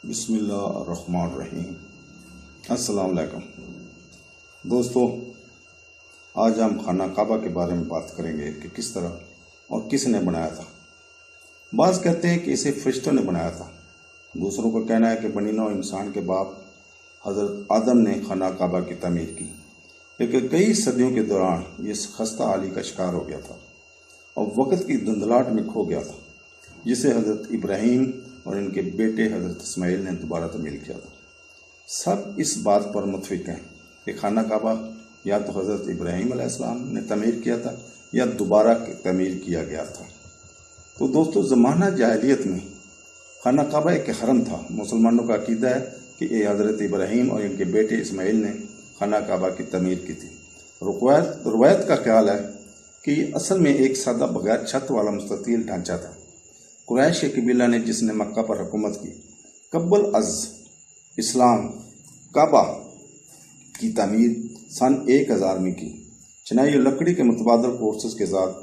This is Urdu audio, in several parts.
بسم اللہ الرحمن الرحیم۔ السلام علیکم دوستو، آج ہم خانہ کعبہ کے بارے میں بات کریں گے کہ کس طرح اور کس نے بنایا تھا۔ بعض کہتے ہیں کہ اسے فرشتوں نے بنایا تھا، دوسروں کا کہنا ہے کہ بنی نوع انسان کے باپ حضرت آدم نے خانہ کعبہ کی تعمیر کی، لیکن کئی صدیوں کے دوران یہ خستہ حالی کا شکار ہو گیا تھا اور وقت کی دھندلاہٹ میں کھو گیا تھا، جسے حضرت ابراہیم اور ان کے بیٹے حضرت اسماعیل نے دوبارہ تعمیر کیا تھا۔ سب اس بات پر متفق ہیں کہ خانہ کعبہ یا تو حضرت ابراہیم علیہ السلام نے تعمیر کیا تھا یا دوبارہ تعمیر کیا گیا تھا۔ تو دوستو، زمانہ جاہلیت میں خانہ کعبہ ایک حرم تھا۔ مسلمانوں کا عقیدہ ہے کہ یہ حضرت ابراہیم اور ان کے بیٹے اسماعیل نے خانہ کعبہ کی تعمیر کی تھی۔ روایت کا خیال ہے کہ یہ اصل میں ایک سادہ بغیر چھت والا مستطیل ڈھانچہ تھا۔ قریش کے قبیلہ نے جس نے مکہ پر حکومت کی، قبل از اسلام کعبہ کی تعمیر سن 1000 میں کی، چنانچہ لکڑی کے متبادل کورسز کے ساتھ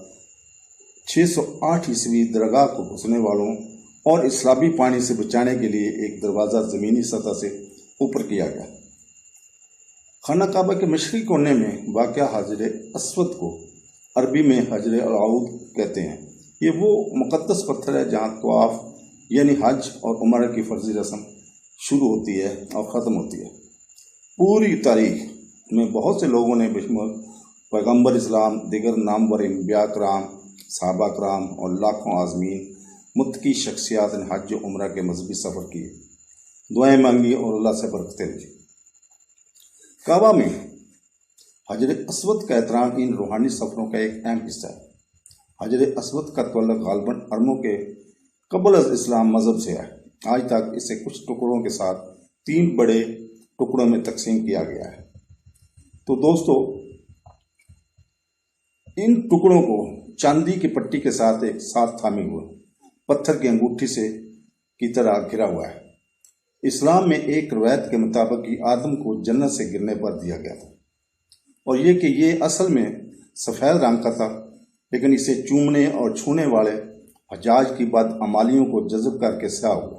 608 عیسوی درگاہ کو گھسنے والوں اور اسلابی پانی سے بچانے کے لیے ایک دروازہ زمینی سطح سے اوپر کیا گیا۔ خانہ کعبہ کے مشرقی کونے میں واقع حجر اسود کو عربی میں حجر العود کہتے ہیں۔ یہ وہ مقدس پتھر ہے جہاں طواف یعنی حج اور عمرہ کی فرضی رسم شروع ہوتی ہے اور ختم ہوتی ہے۔ پوری تاریخ میں بہت سے لوگوں نے بشمول پیغمبر اسلام، دیگر نامور انبیاء کرام، صحابہ کرام اور لاکھوں عازمین متقی شخصیات نے حج و عمرہ کے مذہبی سفر کیے، دعائیں مانگی اور اللہ سے برکتیں لی۔ کعبہ میں حجر اسود کا احترام ان روحانی سفروں کا ایک اہم حصہ ہے۔ حجر اسود کا تعلق غالباً عربوں کے قبل از اسلام مذہب سے ہے۔ آج تک اسے کچھ ٹکڑوں کے ساتھ 3 بڑے ٹکڑوں میں تقسیم کیا گیا ہے۔ تو دوستو، ان ٹکڑوں کو چاندی کی پٹی کے ساتھ ایک ساتھ تھامے ہوئے پتھر کی انگوٹھی سے کی طرح گھرا ہوا ہے۔ اسلام میں ایک روایت کے مطابق یہ آدم کو جنت سے گرنے پر دیا گیا تھا، اور یہ کہ یہ اصل میں سفید رنگ کا تھا، لیکن اسے چومنے اور چھونے والے حجاج کی بدعمالیوں کو جذب کر کے سیاہ ہوا۔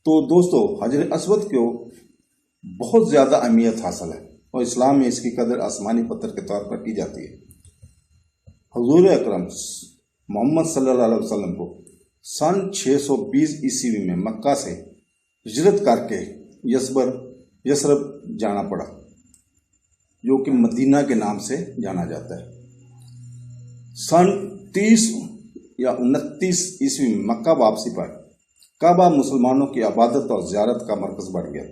تو دوستو، حجر اسود کو بہت زیادہ اہمیت حاصل ہے اور اسلام میں اس کی قدر آسمانی پتھر کے طور پر کی جاتی ہے۔ حضور اکرم محمد صلی اللہ علیہ وسلم کو سن 620 عیسوی میں مکہ سے ہجرت کر کے یثرب جانا پڑا، جو کہ مدینہ کے نام سے جانا جاتا ہے۔ سن 30 یا 29 عیسوی میں مکہ واپسی پر کعبہ مسلمانوں کی عبادت اور زیارت کا مرکز بن گیا۔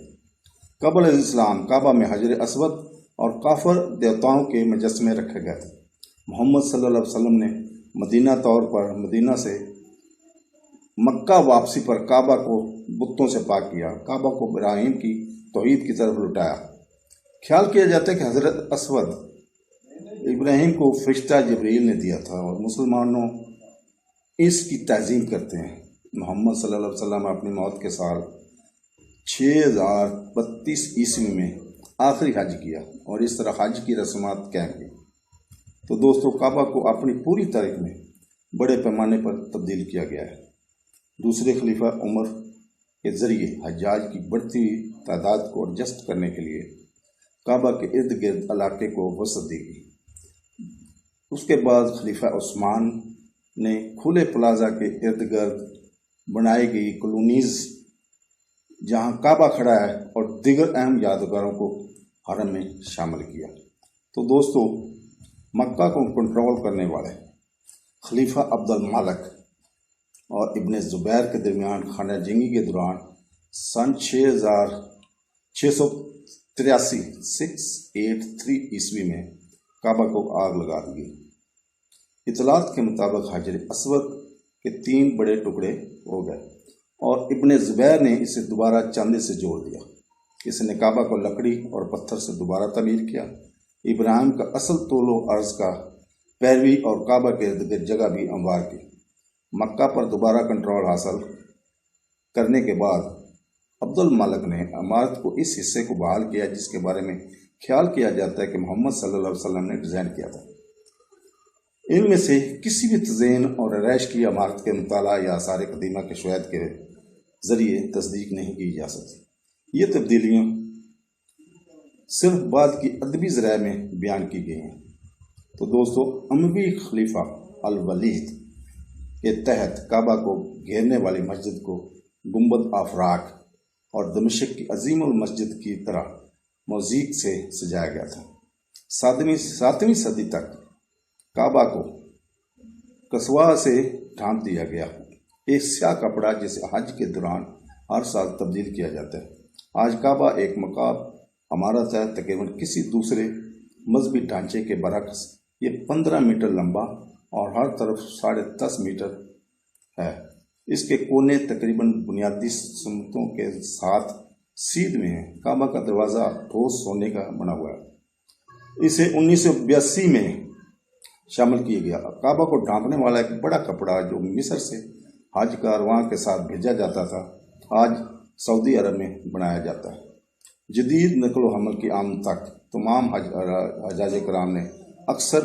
قبل از اسلام کعبہ میں حجر اسود اور کافر دیوتاؤں کے مجسمے رکھے گئے تھے۔ محمد صلی اللہ علیہ وسلم نے مدینہ سے مکہ واپسی پر کعبہ کو بتوں سے پاک کیا، کعبہ کو ابراہیم کی توحید کی طرف لٹایا۔ خیال کیا جاتا ہے کہ حضرت اسود ابراہیم کو فرشتہ جبریل نے دیا تھا اور مسلمانوں اس کی تعظیم کرتے ہیں۔ محمد صلی اللہ علیہ وسلم اپنی موت کے سال 6032 عیسوی میں آخری حج کیا اور اس طرح حج کی رسومات قائم کی۔ تو دوستو، کعبہ کو اپنی پوری تاریخ میں بڑے پیمانے پر تبدیل کیا گیا ہے۔ دوسرے خلیفہ عمر کے ذریعے حجاج کی بڑھتی ہوئی تعداد کو ایڈجسٹ کرنے کے لیے کعبہ کے ارد گرد علاقے کو وسعت دی گئی۔ اس کے بعد خلیفہ عثمان نے کھلے پلازا کے ارد گرد بنائی گئی کالونیز، جہاں کعبہ کھڑا ہے، اور دیگر اہم یادگاروں کو حرم میں شامل کیا۔ تو دوستو، مکہ کو کنٹرول کرنے والے خلیفہ عبد المالک اور ابن زبیر کے درمیان خانہ جنگی کے دوران سن 683 عیسوی میں کعبہ کو آگ لگا دی گئی۔ اطلاعات کے مطابق حجر اسود کے 3 بڑے ٹکڑے ہو گئے اور ابن زبیر نے اسے دوبارہ چاندی سے جوڑ دیا۔ اس نے کعبہ کو لکڑی اور پتھر سے دوبارہ تعمیر کیا۔ ابراہیم کا اصل طول و عرض کا پیروی اور کعبہ کے ارد گرد جگہ بھی ہموار کی۔ مکہ پر دوبارہ کنٹرول حاصل کرنے کے بعد عبد المالک نے عمارت کو اس حصے کو بحال کیا جس کے بارے میں خیال کیا جاتا ہے کہ محمد صلی اللہ علیہ وسلم نے ڈیزائن کیا تھا۔ ان میں سے کسی بھی تزئین اور رہائش کی عمارت کے مطالعہ یا آثار قدیمہ کے شواہد کے ذریعے تصدیق نہیں کی جا سکتی۔ یہ تبدیلیاں صرف بعد کی ادبی ذرائع میں بیان کی گئی ہیں۔ تو دوستو، اموی خلیفہ الولید کے تحت کعبہ کو گھیرنے والی مسجد کو گنبد آفراک اور دمشق کی عظیم المسجد کی طرح موزیک سے سجایا گیا تھا۔ 7ویں صدی تک کعبہ کو کسوا سے ڈھانپ دیا گیا، ایک سیاہ کپڑا جسے حج کے دوران ہر سال تبدیل کیا جاتا ہے۔ آج کعبہ ایک مقام عمارت ہے، تقریباً کسی دوسرے مذہبی ڈھانچے کے برعکس یہ 15 میٹر لمبا اور ہر طرف 10.5 میٹر ہے۔ اس کے کونے تقریباً بنیادی سمتوں کے ساتھ سیدھ میں ہیں۔ کعبہ کا دروازہ ٹھوس سونے کا بنا ہوا ہے۔ اسے 1982 میں شامل کیا گیا۔ کعبہ کو ڈھانپنے والا ایک بڑا کپڑا جو مصر سے حج کارواں کے ساتھ بھیجا جاتا تھا، آج سعودی عرب میں بنایا جاتا ہے۔ جدید نقل و حمل کی آمد تک تمام حجاج کرام نے اکثر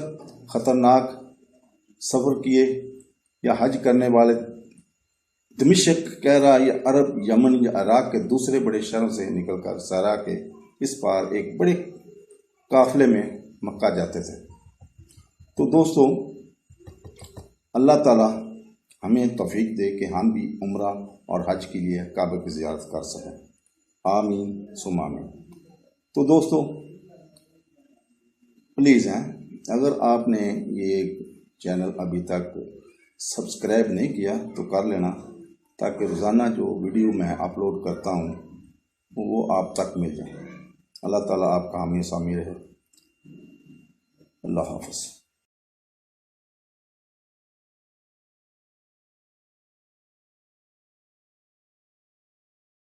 خطرناک سفر کیے یا حج کرنے والے دمشق، کیرا یا عرب، یمن یا عراق کے دوسرے بڑے شہروں سے نکل کر صحرا کے اس پار ایک بڑے قافلے میں مکہ جاتے تھے۔ تو دوستو، اللہ تعالیٰ ہمیں توفیق دے کہ ہم بھی عمرہ اور حج کے لیے کعبہ کی زیارت کر سکیں۔ آمین ثم آمین۔ تو دوستو پلیز اگر آپ نے یہ چینل ابھی تک سبسکرائب نہیں کیا تو کر لینا، تاکہ روزانہ جو ویڈیو میں اپلوڈ کرتا ہوں وہ آپ تک مل جائے۔ اللہ تعالیٰ آپ کا حامی ثانی رہے۔ اللہ حافظ۔